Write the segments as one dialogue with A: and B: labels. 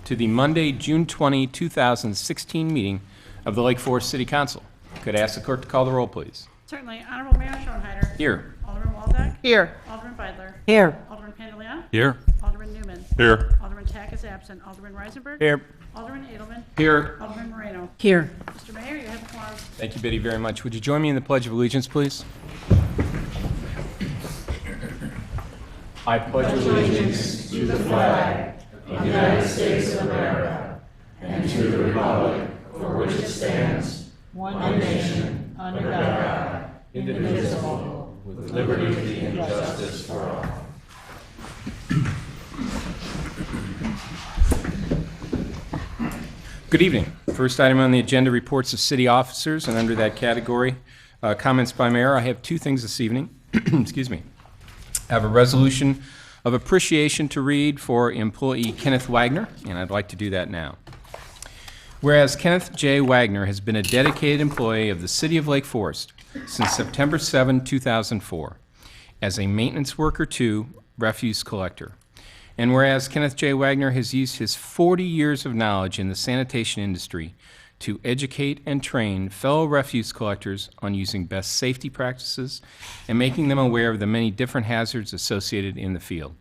A: to the Monday, June 20, 2016 meeting of the Lake Forest City Council. Could I ask the clerk to call the roll, please?
B: Certainly. Honorable Mayor Schoenheider.
A: Here.
B: Alderman Waldeck.
C: Here.
B: Alderman Beidler.
C: Here.
B: Alderman Pandeleon.
D: Here.
B: Alderman Newman.
D: Here.
B: Alderman Tack is absent. Alderman Reisenberg.
D: Here.
B: Alderman Edelman.
A: Here.
B: Alderman Moreno.
C: Here.
B: Mr. Mayor, you have the floor.
A: Thank you, Biddy, very much. Would you join me in the Pledge of Allegiance, please? I pledge allegiance to the flag of the United States of America and to the republic for which it stands, one nation, under God, indivisible, with liberty and justice for all. Good evening. First item on the agenda, reports of city officers, and under that category, comments by mayor. I have two things this evening. Excuse me. I have a resolution of appreciation to read for employee Kenneth Wagner, and I'd like to do that now. Whereas Kenneth J. Wagner has been a dedicated employee of the City of Lake Forest since September 7, 2004, as a maintenance worker to refuse collector. And whereas Kenneth J. Wagner has used his 40 years of knowledge in the sanitation industry to educate and train fellow refuse collectors on using best safety practices and making them aware of the many different hazards associated in the field.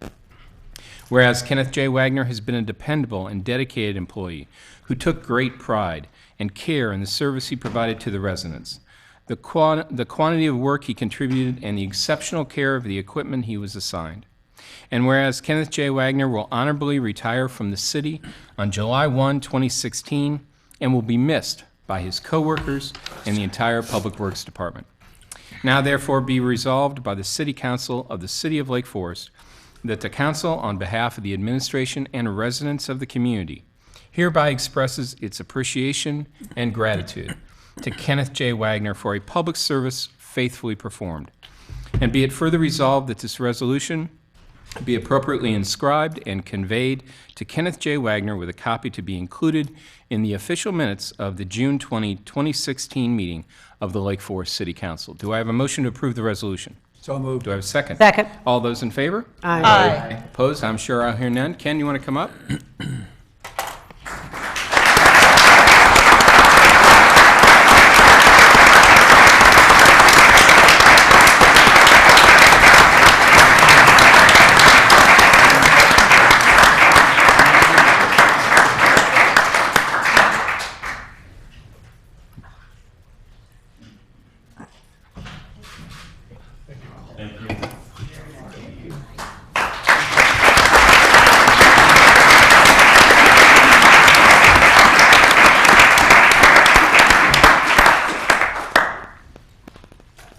A: Whereas Kenneth J. Wagner has been a dependable and dedicated employee who took great pride and care in the service he provided to the residents, the quantity of work he contributed, and the exceptional care of the equipment he was assigned. And whereas Kenneth J. Wagner will honorably retire from the city on July 1, 2016, and will be missed by his coworkers and the entire Public Works Department. Now therefore be resolved by the City Council of the City of Lake Forest that the council, on behalf of the administration and residents of the community, hereby expresses its appreciation and gratitude to Kenneth J. Wagner for a public service faithfully performed. And be it further resolved that this resolution be appropriately inscribed and conveyed to Kenneth J. Wagner, with a copy to be included in the official minutes of the June 20, 2016 meeting of the Lake Forest City Council. Do I have a motion to approve the resolution?
D: So moved.
A: Do I have a second?
C: Second.
A: All those in favor?
C: Aye.
A: Opposed? I'm sure I'll hear none. Ken, you want to come up?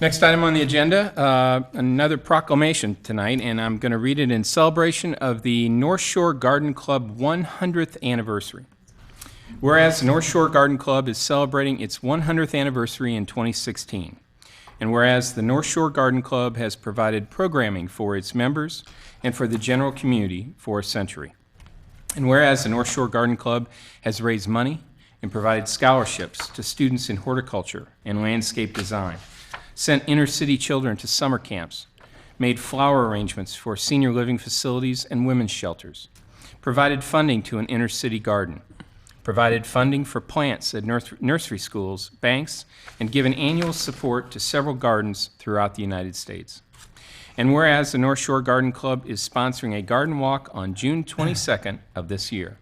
A: Next item on the agenda, another proclamation tonight, and I'm going to read it in celebration of the North Shore Garden Club 100th anniversary. Whereas the North Shore Garden Club is celebrating its 100th anniversary in 2016, and whereas the North Shore Garden Club has provided programming for its members and for the general community for a century, and whereas the North Shore Garden Club has raised money and provided scholarships to students in horticulture and landscape design, sent inner-city children to summer camps, made flower arrangements for senior living facilities and women's shelters, provided funding to an inner-city garden, provided funding for plants at nursery schools, banks, and given annual support to several gardens throughout the United States. And whereas the North Shore Garden Club is sponsoring a garden walk on June 22nd of this year,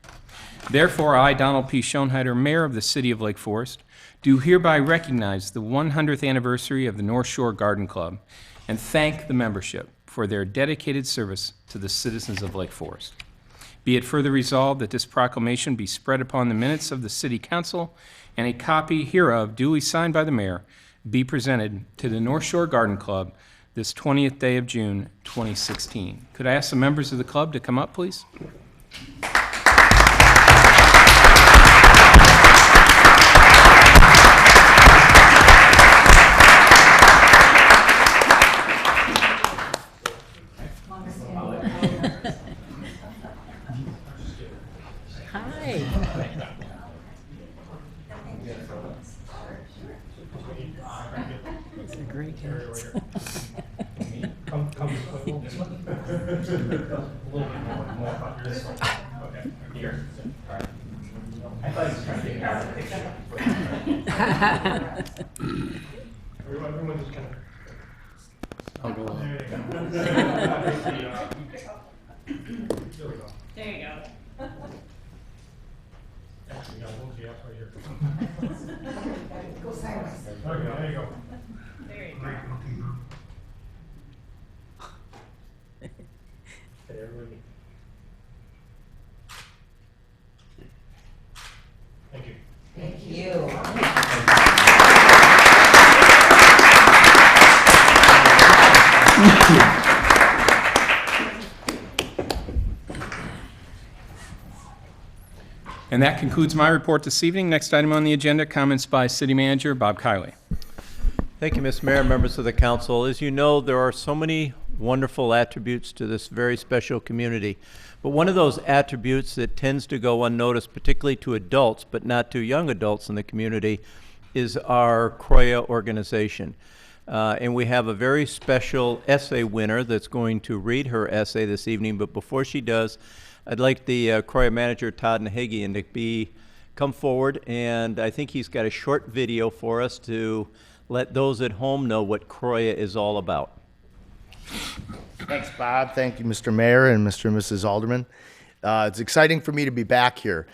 A: therefore I, Donald P. Schoenheider, Mayor of the City of Lake Forest, do hereby recognize the 100th anniversary of the North Shore Garden Club and thank the membership for their dedicated service to the citizens of Lake Forest. Be it further resolved that this proclamation be spread upon the minutes of the City Council and a copy hereof, duly signed by the Mayor, be presented to the North Shore Garden Club this 20th day of June, 2016. Could I ask the members of the club to come up, please?
C: Hi. These are great kids.
E: Come this way. A little bit more about this one.
A: Okay, here. All right. I thought he was trying to get out of the picture.
D: Everyone just kind of.
A: I'll go.
D: There you go. There we go.
B: There you go.
D: Actually, no, we'll see up right here. Go sideways. There you go, there you go.
B: There you go.
D: Hey, everybody. Thank you.
C: Thank you.
A: And that concludes my report this evening. Next item on the agenda, comments by City Manager Bob Kiley.
E: Thank you, Mr. Mayor, members of the council. As you know, there are so many wonderful attributes to this very special community. But one of those attributes that tends to go unnoticed, particularly to adults, but not to young adults in the community, is our Croya organization. And we have a very special essay winner that's going to read her essay this evening. But before she does, I'd like the Croya manager, Todd Nahigian, to come forward. And I think he's got a short video for us to let those at home know what Croya is all about.
F: Thanks, Bob. Thank you, Mr. Mayor and Mr. and Mrs. Alderman. It's exciting for me to be back here.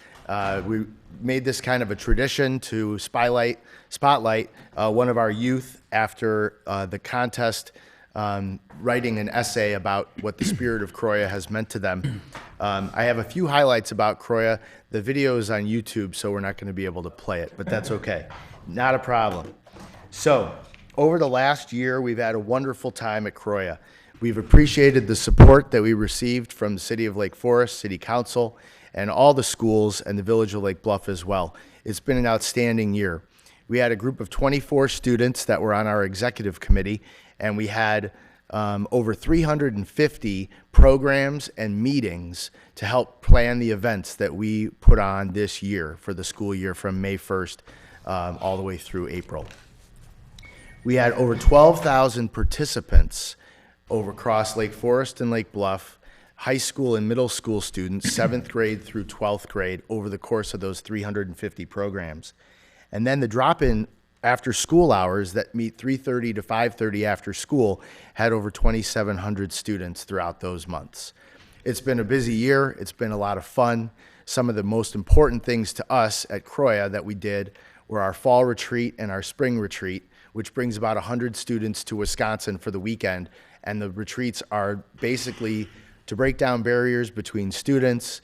F: We made this kind of a tradition to spotlight one of our youth after the contest, writing an essay about what the spirit of Croya has meant to them. I have a few highlights about Croya. The video is on YouTube, so we're not going to be able to play it, but that's okay. Not a problem. So, over the last year, we've had a wonderful time at Croya. We've appreciated the support that we received from the City of Lake Forest, City Council, and all the schools and the Village of Lake Bluff as well. It's been an outstanding year. We had a group of 24 students that were on our executive committee, and we had over 350 programs and meetings to help plan the events that we put on this year for the school year from May 1st all the way through April. We had over 12,000 participants over across Lake Forest and Lake Bluff, high school and middle school students, 7th grade through 12th grade, over the course of those 350 programs. And then the drop-in after school hours that meet 3:30 to 5:30 after school had over 2,700 students throughout those months. It's been a busy year. It's been a lot of fun. Some of the most important things to us at Croya that we did were our fall retreat and our spring retreat, which brings about 100 students to Wisconsin for the weekend. And the retreats are basically to break down barriers between students,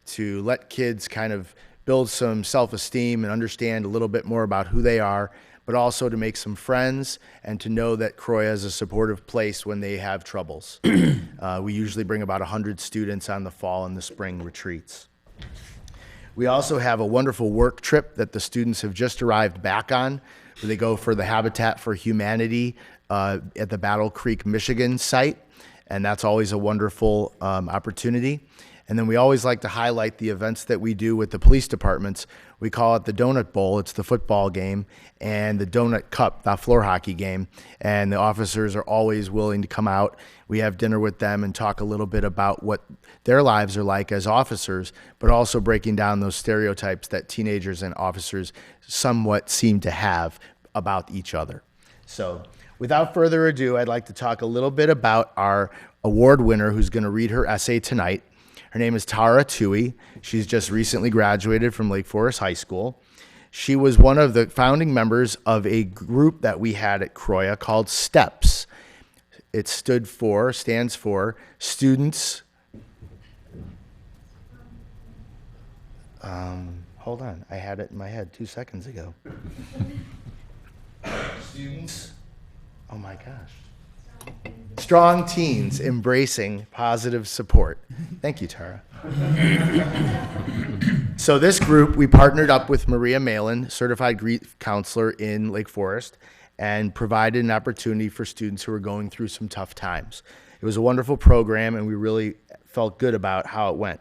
F: to let kids kind of build some self-esteem and understand a little bit more about who they are, but also to make some friends and to know that Croya is a supportive place when they have troubles. We usually bring about 100 students on the fall and the spring retreats. We also have a wonderful work trip that the students have just arrived back on, where they go for the Habitat for Humanity at the Battle Creek, Michigan site, and that's always a wonderful opportunity. And then we always like to highlight the events that we do with the police departments. We call it the Donut Bowl. It's the football game, and the Donut Cup, the floor hockey game. And the officers are always willing to come out. We have dinner with them and talk a little bit about what their lives are like as officers, but also breaking down those stereotypes that teenagers and officers somewhat seem to have about each other. So without further ado, I'd like to talk a little bit about our award winner who's going to read her essay tonight. Her name is Tara Tui. She's just recently graduated from Lake Forest High School. She was one of the founding members of a group that we had at Croya called STEPS. It stands for Students. Hold on, I had it in my head 2 seconds ago. Students. Oh my gosh. Strong Teens Embracing Positive Support. Thank you, Tara. So this group, we partnered up with Maria Malin, certified grief counselor in Lake Forest, and provided an opportunity for students who were going through some tough times. It was a wonderful program, and we really felt good about how it went.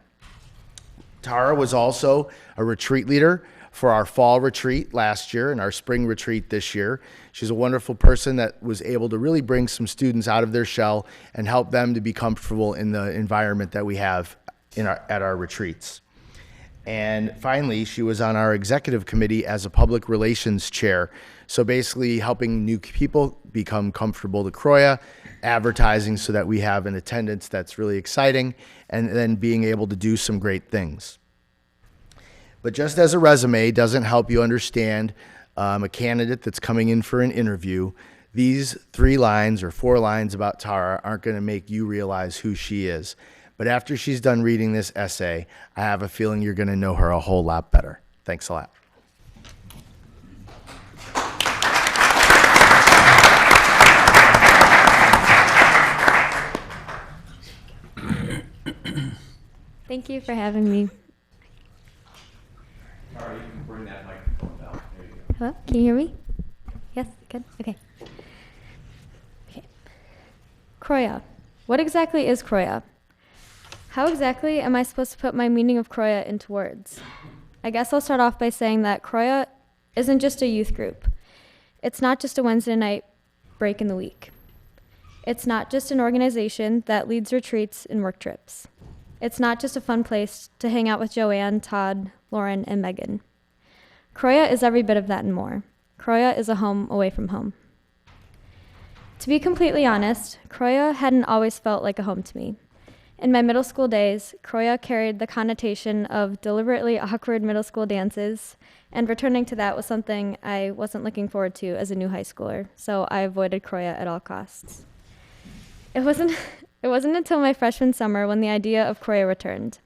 F: Tara was also a retreat leader for our fall retreat last year and our spring retreat this year. She's a wonderful person that was able to really bring some students out of their shell and help them to be comfortable in the environment that we have at our retreats. And finally, she was on our executive committee as a public relations chair. So basically helping new people become comfortable to Croya, advertising so that we have an attendance that's really exciting, and then being able to do some great things. But just as a resume doesn't help you understand a candidate that's coming in for an interview, these 3 lines or 4 lines about Tara aren't going to make you realize who she is. But after she's done reading this essay, I have a feeling you're going to know her a whole lot better. Thanks a lot.
G: Thank you for having me.
A: Tara, you can bring that microphone down. There you go.
G: Hello, can you hear me? Yes, good, okay. Okay. Croya. What exactly is Croya? How exactly am I supposed to put my meaning of Croya into words? I guess I'll start off by saying that Croya isn't just a youth group. It's not just a Wednesday night break in the week. It's not just an organization that leads retreats and work trips. It's not just a fun place to hang out with Joanne, Todd, Lauren, and Megan. Croya is every bit of that and more. Croya is a home away from home. To be completely honest, Croya hadn't always felt like a home to me. In my middle school days, Croya carried the connotation of deliberately awkward middle school dances, and returning to that was something I wasn't looking forward to as a new high schooler, so I avoided Croya at all costs. It wasn't until my freshman summer when the idea of Croya returned.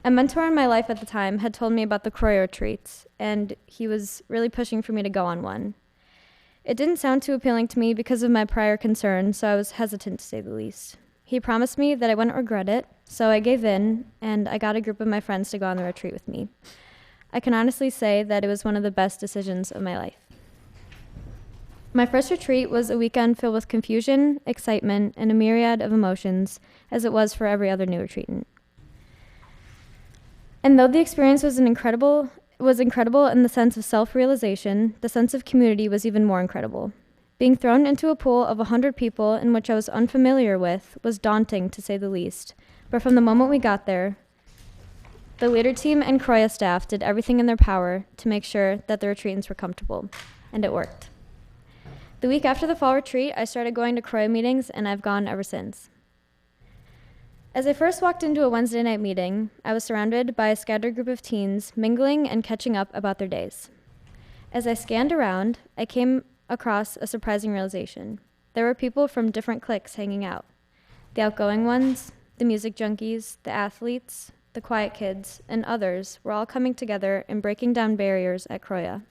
G: A mentor in my life at the time had told me about the Croya retreats, and he was really pushing for me to go on one. It didn't sound too appealing to me because of my prior concerns, so I was hesitant to say the least. He promised me that I wouldn't regret it, so I gave in, and I got a group of my friends to go on the retreat with me. I can honestly say that it was one of the best decisions of my life. My first retreat was a weekend filled with confusion, excitement, and a myriad of emotions, as it was for every other new retreatant. And though the experience was incredible in the sense of self-realization, the sense of community was even more incredible. Being thrown into a pool of 100 people in which I was unfamiliar with was daunting, to say the least. But from the moment we got there, the leader team and Croya staff did everything in their power to make sure that the retreatants were comfortable, and it worked. The week after the fall retreat, I started going to Croya meetings, and I've gone ever since. As I first walked into a Wednesday night meeting, I was surrounded by a scattered group of teens mingling and catching up about their days. As I scanned around, I came across a surprising realization. There were people from different cliques hanging out. The outgoing ones, the music junkies, the athletes, the quiet kids, and others were all coming together and breaking down barriers at Croya.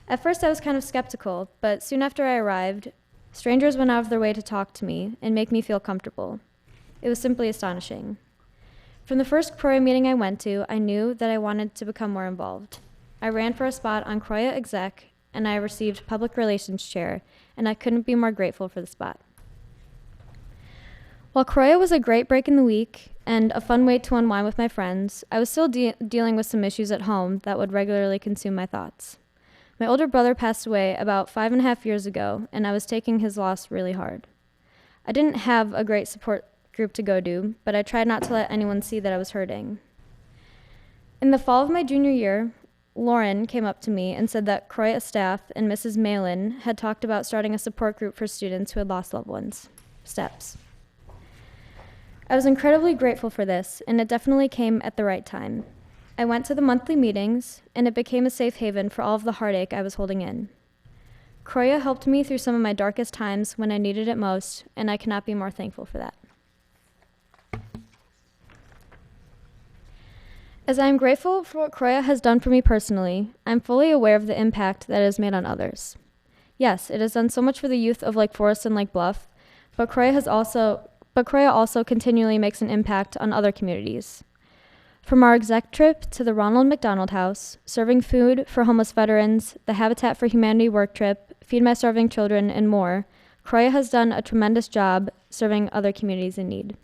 G: At first I was kind of skeptical, but soon after I arrived, strangers went out of their way to talk to me and make me feel comfortable. It was simply astonishing. From the first Croya meeting I went to, I knew that I wanted to become more involved. I ran for a spot on Croya Exec, and I received Public Relations Chair, and I couldn't be more grateful for the spot. While Croya was a great break in the week and a fun way to unwind with my friends, I was still dealing with some issues at home that would regularly consume my thoughts. My older brother passed away about 5.5 years ago, and I was taking his loss really hard. I didn't have a great support group to go to, but I tried not to let anyone see that I was hurting. In the fall of my junior year, Lauren came up to me and said that Croya staff and Mrs. Malin had talked about starting a support group for students who had lost loved ones, STEPS. I was incredibly grateful for this, and it definitely came at the right time. I went to the monthly meetings, and it became a safe haven for all of the heartache I was holding in. Croya helped me through some of my darkest times when I needed it most, and I cannot be more thankful for that. As I am grateful for what Croya has done for me personally, I'm fully aware of the impact that it has made on others. Yes, it has done so much for the youth of Lake Forest and Lake Bluff, but Croya also continually makes an impact on other communities. From our exec trip to the Ronald McDonald House, serving food for homeless veterans, the Habitat for Humanity work trip, Feed My Starving Children, and more, Croya has done a tremendous job serving other communities in need.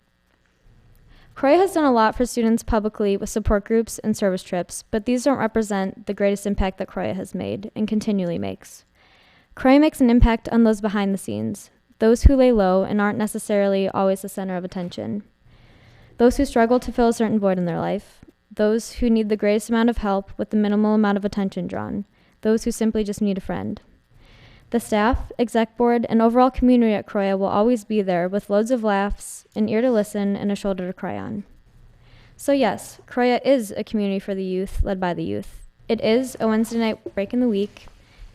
G: Croya has done a lot for students publicly with support groups and service trips, but these don't represent the greatest impact that Croya has made and continually makes. Croya makes an impact on those behind the scenes, those who lay low and aren't necessarily always the center of attention. those who struggle to fill a certain void in their life, those who need the greatest amount of help with the minimal amount of attention drawn, those who simply just need a friend. The staff, exec board, and overall community at Croya will always be there with loads of laughs, an ear to listen, and a shoulder to cry on. So yes, Croya is a community for the youth, led by the youth. It is a Wednesday night break in the week.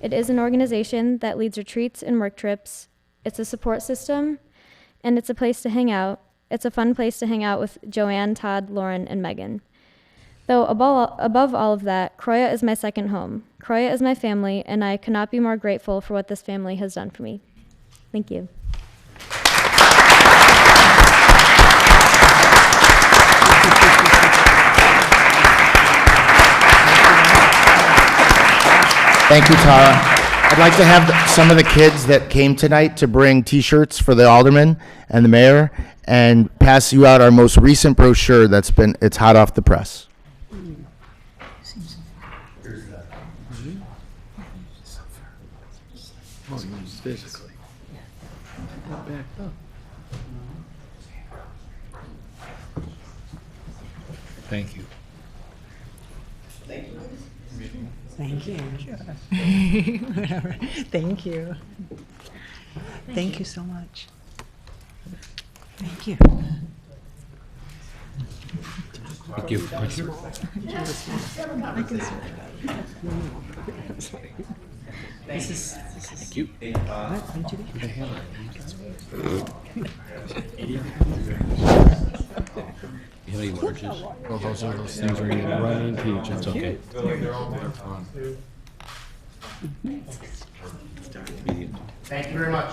G: It is an organization that leads retreats and work trips. It's a support system, and it's a place to hang out. It's a fun place to hang out with Joanne, Todd, Lauren, and Megan. Though above all of that, Croya is my second home. Croya is my family, and I could not be more grateful for what this family has done for me. Thank you.
F: Thank you, Tara. I'd like to have some of the kids that came tonight to bring T-shirts for the alderman and the mayor and pass you out our most recent brochure it's hot off the press.
H: Thank you.
C: Thank you. Whatever. Thank you. Thank you so much. Thank you.
H: Thank you.
C: This is
H: Thank you.
C: what? Need to
H: You have any larges? Oh, those things are gonna run into each, it's okay. Medium.
F: Thank you very much.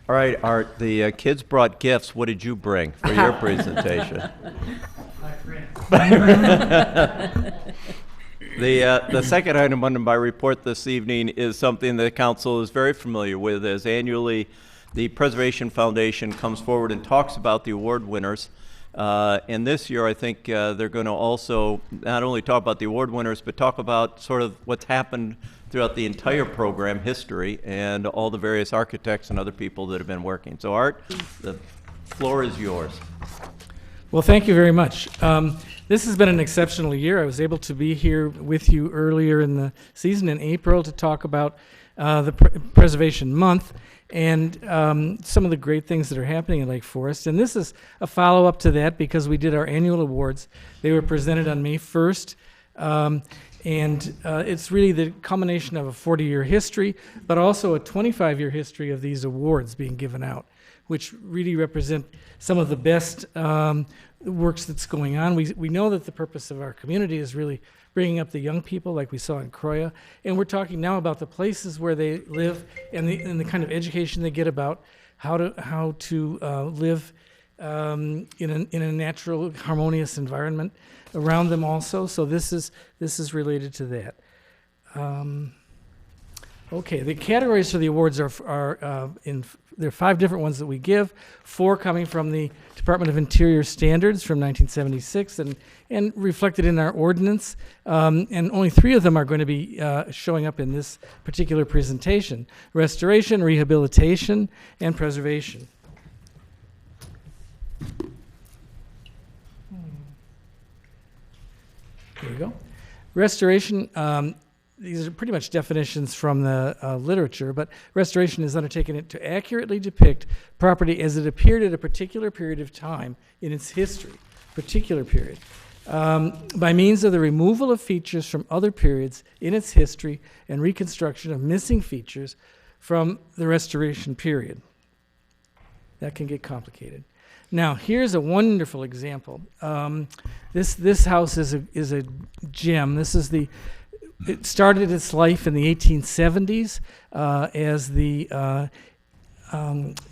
E: All right, Art, the kids brought gifts. What did you bring for your presentation? The second item under my report this evening is something the council is very familiar with, as annually the Preservation Foundation comes forward and talks about the award winners. And this year, I think they're going to also not only talk about the award winners, but talk about sort of what's happened throughout the entire program history and all the various architects and other people that have been working. So Art, the floor is yours.
I: Well, thank you very much. This has been an exceptional year. I was able to be here with you earlier in the season in April to talk about the Preservation Month and some of the great things that are happening in Lake Forest. And this is a follow-up to that because we did our annual awards. They were presented on May 1st. And it's really the culmination of a 40-year history, but also a 25-year history of these awards being given out, which really represent some of the best works that's going on. We know that the purpose of our community is really bringing up the young people like we saw in Croya, and we're talking now about the places where they live and the kind of education they get about how to live in a natural, harmonious environment around them also. So this is related to that. Okay, the categories for the awards there are 5 different ones that we give, 4 coming from the Department of Interior Standards from 1976 and reflected in our ordinance, and only 3 of them are going to be showing up in this particular presentation: restoration, rehabilitation, and preservation. There you go. Restoration, these are pretty much definitions from the literature, but restoration is undertaken to accurately depict property as it appeared at a particular period of time in its history, by means of the removal of features from other periods in its history and reconstruction of missing features from the restoration period. That can get complicated. Now, here's a wonderful example. This house is a gem. It started its life in the 1870s as the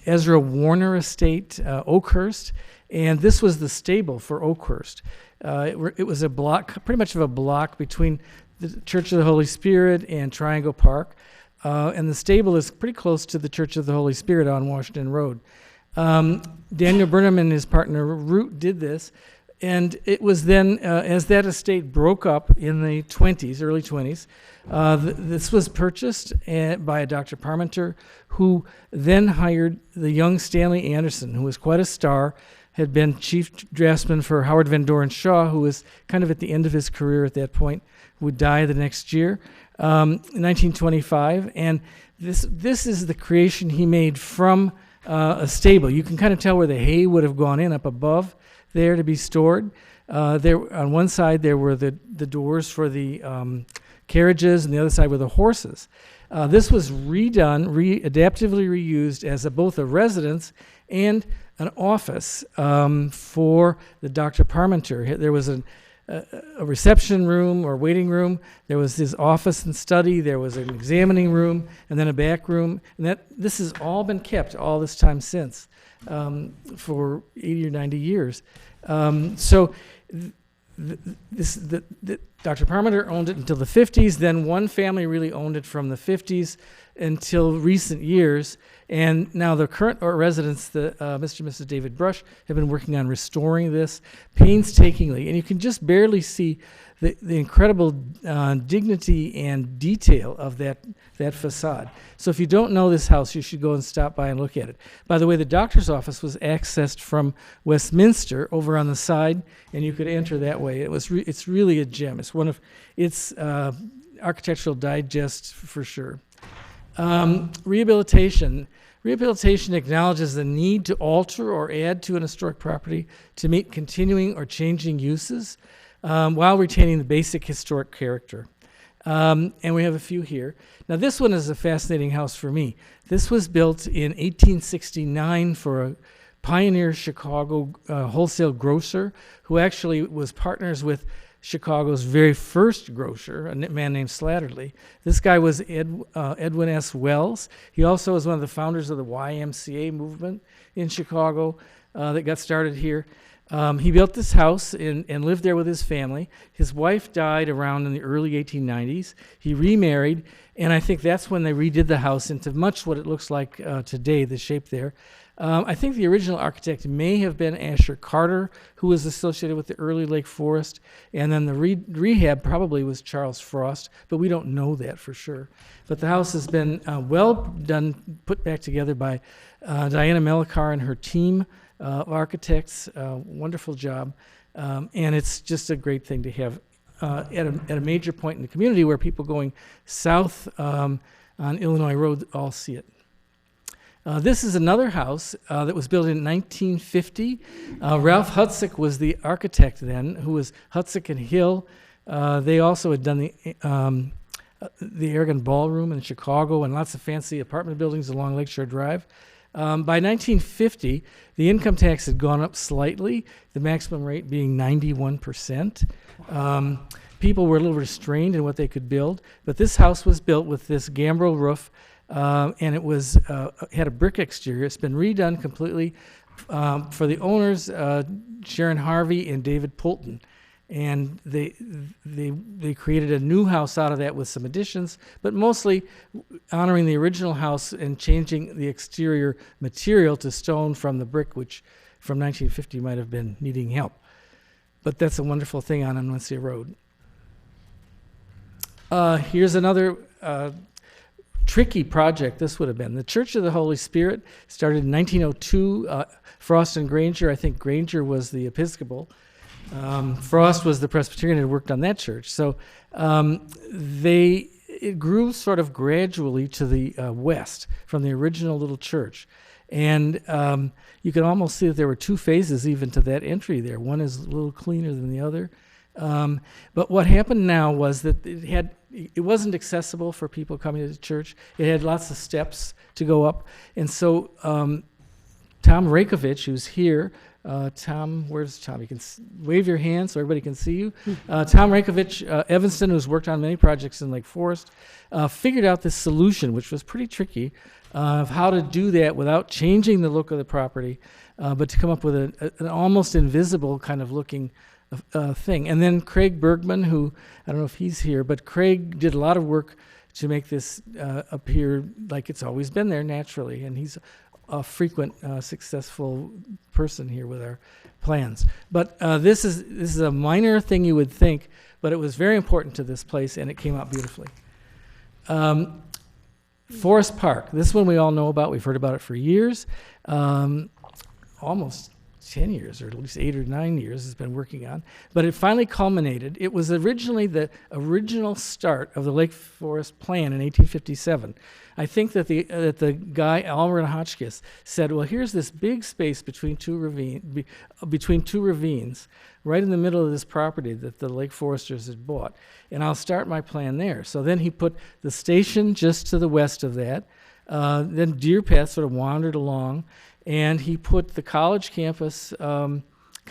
I: Ezra Warner Estate, Oakhurst, and this was the stable for Oakhurst. It was a block, pretty much of a block between the Church of the Holy Spirit and Triangle Park, and the stable is pretty close to the Church of the Holy Spirit on Washington Road. Daniel Burnham and his partner Root did this, and it was then, as that estate broke up in the 20s, early 20s, this was purchased by a Dr. Parmenter, who then hired the young Stanley Anderson, who was quite a star, had been chief draftsman for Howard Van Doren Shaw, who was kind of at the end of his career at that point, would die the next year, in 1925. And this is the creation he made from a stable. You can kind of tell where the hay would have gone in up above there to be stored. There on one side there were the doors for the carriages, and the other side were the horses. This was redone, adaptively reused as both a residence and an office for the Dr. Parmenter. There was a reception room or waiting room. There was his office and study. There was an examining room, and then a back room. And this has all been kept all this time since, for 80 or 90 years. Dr. Parmenter owned it until the 50s. Then one family really owned it from the 50s until recent years. And now the current residents, Mr. and Mrs. David Brush, have been working on restoring this painstakingly. And you can just barely see the incredible dignity and detail of that facade. So if you don't know this house, you should go and stop by and look at it. By the way, the doctor's office was accessed from Westminster over on the side, and you could enter that way. It's really a gem. It's Architectural Digest for sure. Rehabilitation. Rehabilitation acknowledges the need to alter or add to an historic property to meet continuing or changing uses while retaining the basic historic character. And we have a few here. Now this one is a fascinating house for me. This was built in 1869 for a pioneer Chicago wholesale grocer who actually was partners with Chicago's very first grocer, a man named Slattery. This guy was Edwin S. Wells. He also was one of the founders of the YMCA movement in Chicago that got started here. He built this house and lived there with his family. His wife died around in the early 1890s. He remarried, and I think that's when they redid the house into much what it looks like today, the shape there. I think the original architect may have been Asher Carter, who was associated with the early Lake Forest, and then the rehab probably was Charles Frost, but we don't know that for sure. But the house has been well done, put back together by Diana Melikar and her team of architects. Wonderful job, and it's just a great thing to have at a major point in the community where people going south on Illinois Road all see it. This is another house that was built in 1950. Ralph Hutzik was the architect then, who was Hutzik and Hill. They also had done the Aragon Ballroom in Chicago and lots of fancy apartment buildings along Lakeshore Drive. By 1950, the income tax had gone up slightly, the maximum rate being 91%. People were a little restrained in what they could build, but this house was built with this gambrel roof, and it was had a brick exterior. It's been redone completely for the owners, Sharon Harvey and David Poulton, and they created a new house out of that with some additions, but mostly honoring the original house and changing the exterior material to stone from the brick, which from 1950 might have been needing help. But that's a wonderful thing on Valencia Road. Here's another tricky project this would have been. The Church of the Holy Spirit started in 1902. Frost and Granger, I think Granger was the Episcopal. Frost was the Presbyterian and had worked on that church. So it grew sort of gradually to the west from the original little church. And you can almost see that there were two phases even to that entry there. One is a little cleaner than the other. But what happened now was that it wasn't accessible for people coming to the church. It had lots of steps to go up. And so Tom Rakovich, who's here, Tom, where's Tom? You can wave your hand so everybody can see you. Tom Rakovich, Evanston, who's worked on many projects in Lake Forest, figured out this solution, which was pretty tricky, of how to do that without changing the look of the property, but to come up with an almost invisible kind of looking thing. And then Craig Bergman, who, I don't know if he's here, but Craig did a lot of work to make this appear like it's always been there naturally. And he's a frequent successful person here with our plans. But this is a minor thing you would think, but it was very important to this place, and it came out beautifully. Forest Park. This one we all know about. We've heard about it for years. Almost 10 years, or at least 8 or 9 years it's been working on. But it finally culminated. It was originally the original start of the Lake Forest Plan in 1857. I think that the guy, Almar Hotchkiss, said, well, here's this big space between two ravines, right in the middle of this property that the Lake Foresters had bought, and I'll start my plan there. So then he put the station just to the west of that. Then Deer Path sort of wandered along, and he put the college campus kind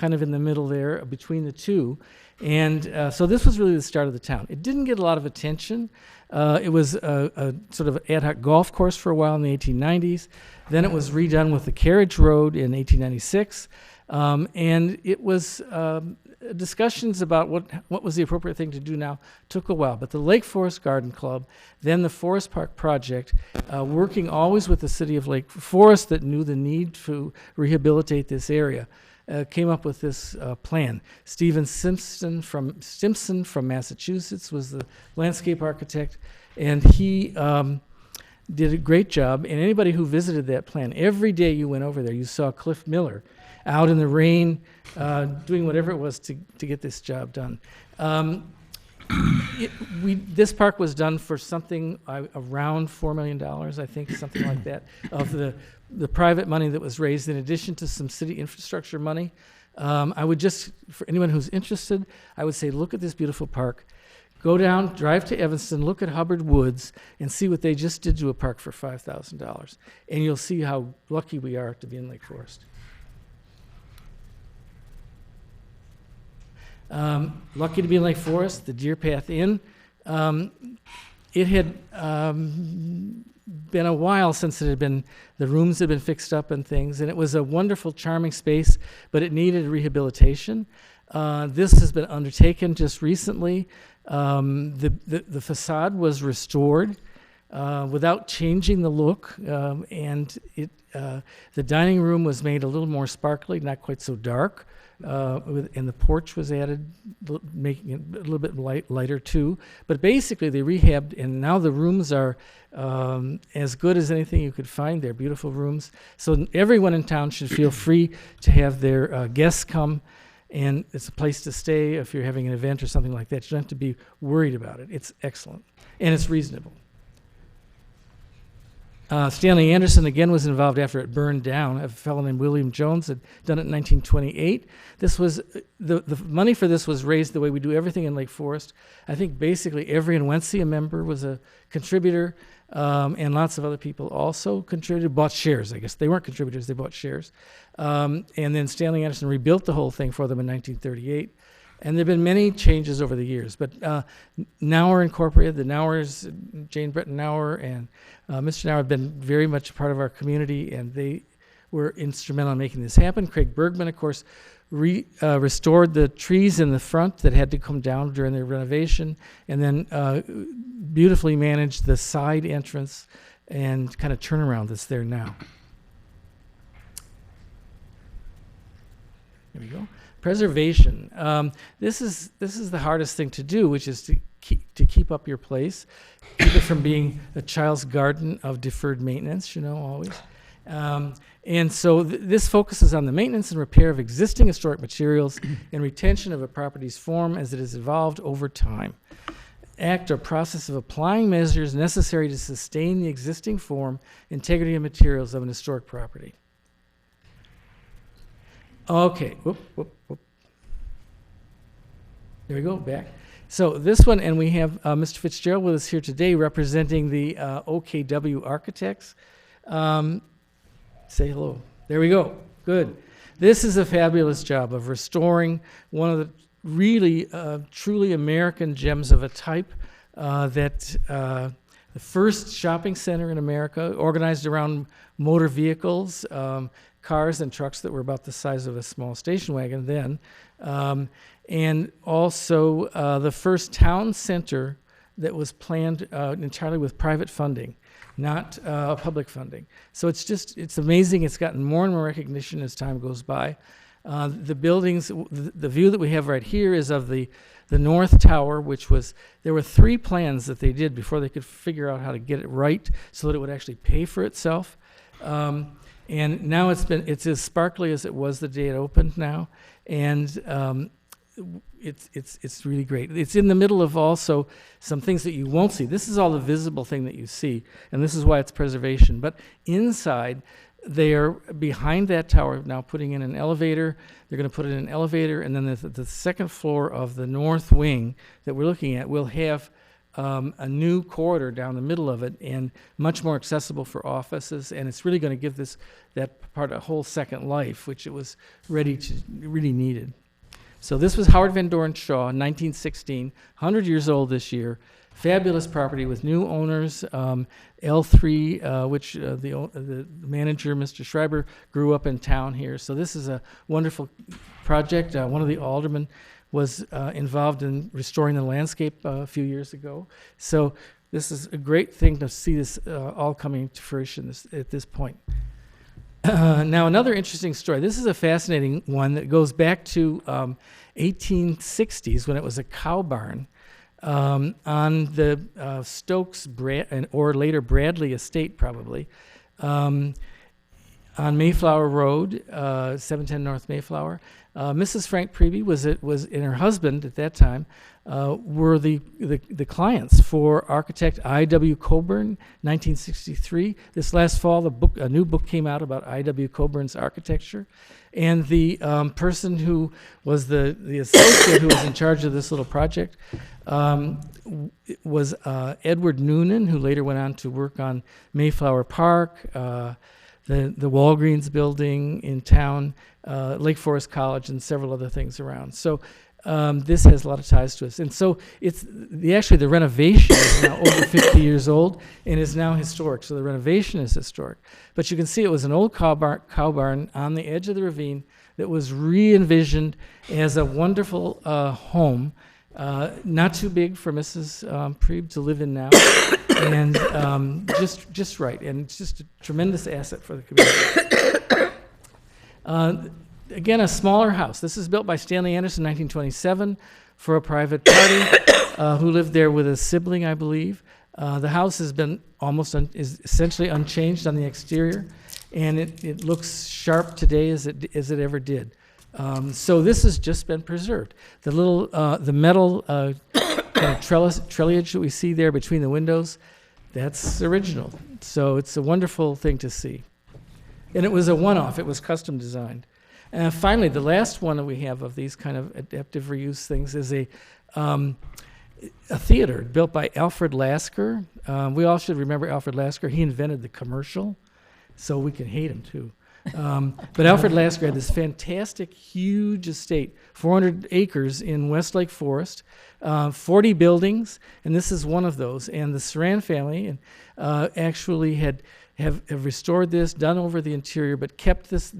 I: of in the middle there between the two. And so this was really the start of the town. It didn't get a lot of attention. It was a sort of ad hoc golf course for a while in the 1890s. Then it was redone with the carriage road in 1896. And it was discussions about what was the appropriate thing to do now took a while. But the Lake Forest Garden Club, then the Forest Park Project, working always with the city of Lake Forest that knew the need to rehabilitate this area, came up with this plan. Stephen Simpson from Massachusetts was the landscape architect, and he did a great job. And anybody who visited that plan, every day you went over there, you saw Cliff Miller out in the rain, doing whatever it was to get this job done. This park was done for something around $4 million, I think, something like that, of the private money that was raised in addition to some city infrastructure money. I would just, for anyone who's interested, I would say look at this beautiful park. Go down, drive to Evanston, look at Hubbard Woods, and see what they just did to a park for $5,000. And you'll see how lucky we are to be in Lake Forest. Lucky to be in Lake Forest, the Deer Path Inn. It had been a while since the rooms had been fixed up and things, and it was a wonderful, charming space, but it needed rehabilitation. This has been undertaken just recently. The facade was restored without changing the look, and the dining room was made a little more sparkly, not quite so dark. And the porch was added, making it a little bit lighter too. But basically, they rehabbed, and now the rooms are as good as anything you could find. They're beautiful rooms. So everyone in town should feel free to have their guests come, and it's a place to stay if you're having an event or something like that. You don't have to be worried about it. It's excellent, and it's reasonable. Stanley Anderson, again, was involved after it burned down. A fellow named William Jones had done it in 1928. This was, the money for this was raised the way we do everything in Lake Forest. I think basically every Enwencia member was a contributor, and lots of other people also contributed, bought shares, I guess. They weren't contributors, they bought shares. And then Stanley Anderson rebuilt the whole thing for them in 1938. And there have been many changes over the years, but Nauer Incorporated, the Nauers, Jane Bretton Nauer and Mr. Nauer have been very much a part of our community, and they were instrumental in making this happen. Craig Bergman, of course, restored the trees in the front that had to come down during the renovation, and then beautifully managed the side entrance and kind of turnaround that's there now. There we go. Preservation. This is the hardest thing to do, which is to keep up your place, keep it from being a child's garden of deferred maintenance, always. And so this focuses on the maintenance and repair of existing historic materials and retention of a property's form as it has evolved over time. Act or process of applying measures necessary to sustain the existing form, integrity, and materials of an historic property. Okay, whoop. There we go, back. So this one, and we have Mr. Fitzgerald with us here today representing the OKW Architects. Say hello. There we go, good. This is a fabulous job of restoring one of the really, truly American gems of a type the first shopping center in America, organized around motor vehicles, cars and trucks that were about the size of a small station wagon then, and also the first town center that was planned entirely with private funding. not public funding. So it's amazing. It's gotten more and more recognition as time goes by. The buildings, the view that we have right here is of the North Tower, there were 3 plans that they did before they could figure out how to get it right so that it would actually pay for itself. And now it's as sparkly as it was the day it opened now. And it's really great. It's in the middle of also some things that you won't see. This is all the visible thing that you see, and this is why it's preservation. But inside, they are behind that tower now putting in an elevator. They're going to put in an elevator, and then the second floor of the north wing that we're looking at will have a new corridor down the middle of it and much more accessible for offices. And it's really going to give that part a whole second life, which it was really needed. So this was Howard Van Doren Shaw, 1916, 100 years old this year. Fabulous property with new owners. L3, which the manager, Mr. Schreiber, grew up in town here. So this is a wonderful project. One of the aldermen was involved in restoring the landscape a few years ago. So this is a great thing to see this all coming to fruition at this point. Now, another interesting story. This is a fascinating one that goes back to 1860s when it was a cow barn on the Stokes or later Bradley estate, probably, on Mayflower Road, 710 North Mayflower. Mrs. Frank Preby and her husband at that time were the clients for architect I.W. Coburn, 1963. This last fall, a new book came out about I.W. Coburn's architecture. And the person who was the associate who was in charge of this little project was Edward Noonan, who later went on to work on Mayflower Park, the Walgreens building in town, Lake Forest College, and several other things around. So this has a lot of ties to us. And so actually the renovation is now over 50 years old and is now historic. So the renovation is historic. But you can see it was an old cow barn on the edge of the ravine that was re-envisioned as a wonderful home, not too big for Mrs. Prebe to live in now, and just right. And it's just a tremendous asset for the community. Again, a smaller house. This is built by Stanley Anderson in 1927 for a private party who lived there with a sibling, I believe. The house has been is essentially unchanged on the exterior, and it looks sharp today as it ever did. So this has just been preserved. The metal kind of trellisage that we see there between the windows, that's original. So it's a wonderful thing to see. And it was a one-off. It was custom designed. And finally, the last one that we have of these kind of adaptive reuse things is a theater built by Alfred Lasker. We all should remember Alfred Lasker. He invented the commercial, so we can hate him too. But Alfred Lasker had this fantastic, huge estate, 400 acres in Westlake Forest, 40 buildings, and this is one of those. And the Saran family actually have restored this, done over the interior, but kept this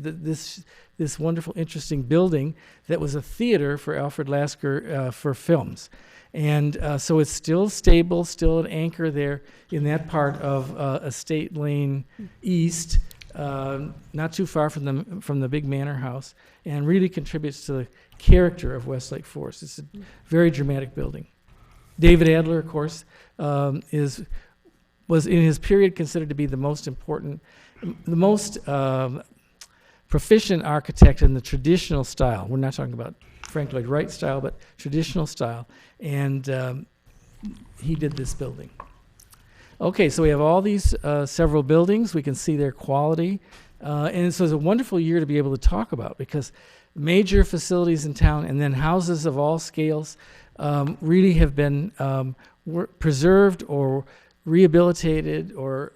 I: wonderful, interesting building that was a theater for Alfred Lasker for films. And so it's still stable, still an anchor there in that part of Estate Lane East, not too far from the big manor house, and really contributes to the character of Westlake Forest. It's a very dramatic building. David Adler, of course, was in his period considered to be the most important, the most proficient architect in the traditional style. We're not talking about Frank Lloyd Wright style, but traditional style. And he did this building. Okay, so we have all these several buildings. We can see their quality. And so it's a wonderful year to be able to talk about, because major facilities in town and then houses of all scales really have been preserved or rehabilitated or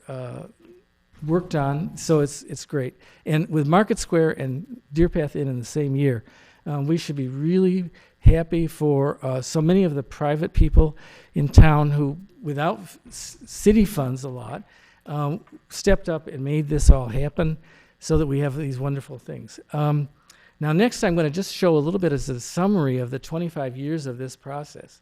I: worked on, so it's great. And with Market Square and Deer Path Inn in the same year, we should be really happy for so many of the private people in town who, without city funds a lot, stepped up and made this all happen so that we have these wonderful things. Now next I'm going to just show a little bit as a summary of the 25 years of this process.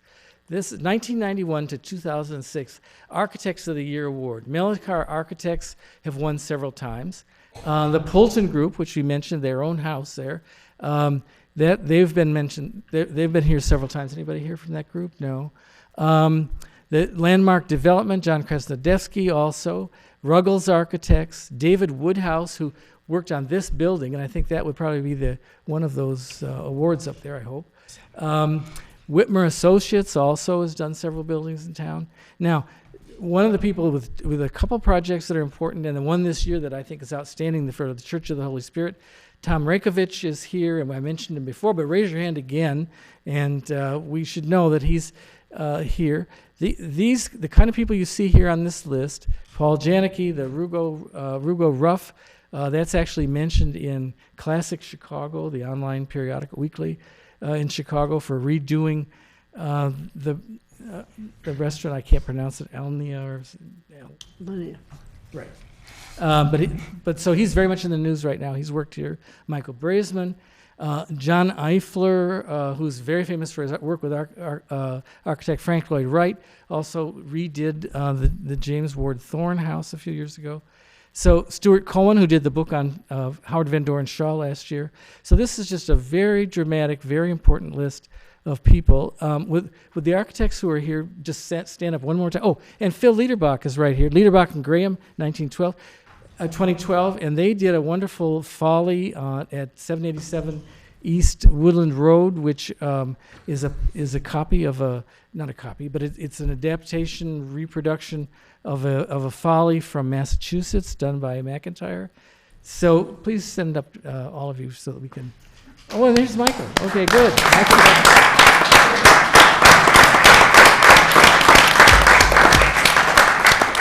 I: This is 1991 to 2006 Architects of the Year Award. Mellicar Architects have won several times. The Poulton Group, which we mentioned, their own house there, that they've been mentioned. They've been here several times. Anybody here from that group? No. The Landmark Development, John Krasnodevsky also. Ruggles Architects, David Woodhouse, who worked on this building, and I think that would probably be one of those awards up there, I hope. Whitmer Associates also has done several buildings in town. Now, one of the people with a couple projects that are important, and the one this year that I think is outstanding for the Church of the Holy Spirit, Tom Rakovich is here, and I mentioned him before, but raise your hand again, and we should know that he's here. The kind of people you see here on this list, Paul Janicki, the Rugo Ruff, that's actually mentioned in Classic Chicago, the online periodical weekly in Chicago, for redoing the restaurant. I can't pronounce it, Elnia or right. But so he's very much in the news right now. He's worked here. Michael Braisman, John Eifler, who's very famous for his work with architect Frank Lloyd Wright, also redid the James Ward Thorne house a few years ago. So Stuart Cohen, who did the book on Howard Van Doren Shaw last year. So this is just a very dramatic, very important list of people. With the architects who are here, just stand up one more time. Oh, and Phil Liederbach is right here. Liederbach and Graham, 2012, and they did a wonderful folly at 787 East Woodland Road, which is a copy of not a copy, but it's an adaptation, reproduction of a folly from Massachusetts done by McIntyre. So please send up all of you so that we can. Oh, and there's Michael. Okay, good.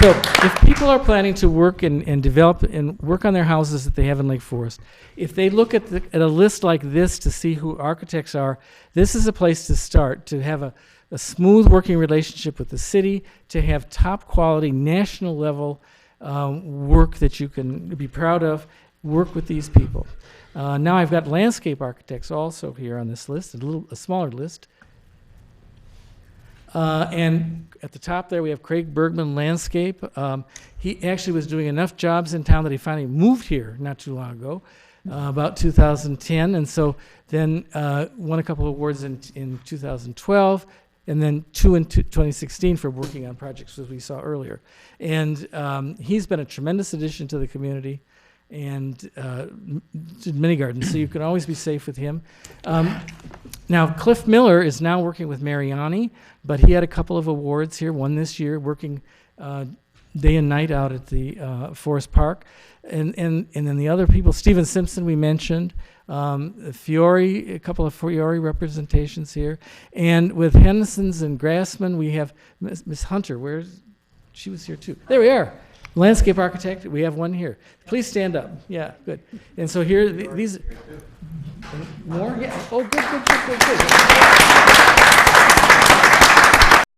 I: So if people are planning to work and develop and work on their houses that they have in Lake Forest, if they look at a list like this to see who architects are, this is a place to start, to have a smooth working relationship with the city, to have top quality national level work that you can be proud of, work with these people. Now I've got landscape architects also here on this list, a smaller list. And at the top there we have Craig Bergman Landscape. He actually was doing enough jobs in town that he finally moved here not too long ago, about 2010, and so then won a couple of awards in 2012, and then two in 2016 for working on projects as we saw earlier. And he's been a tremendous addition to the community and did many gardens, so you can always be safe with him. Now, Cliff Miller is now working with Mariani, but he had a couple of awards here, one this year, working day and night out at the Forest Park. And then the other people, Stephen Simpson we mentioned, Fiore, a couple of Fiore representations here. And with Hennison's and Grassman, we have Miss Hunter. She was here too. There we are. Landscape architect, we have one here. Please stand up. Yeah, good. And so here, these more? Yeah. Oh, good.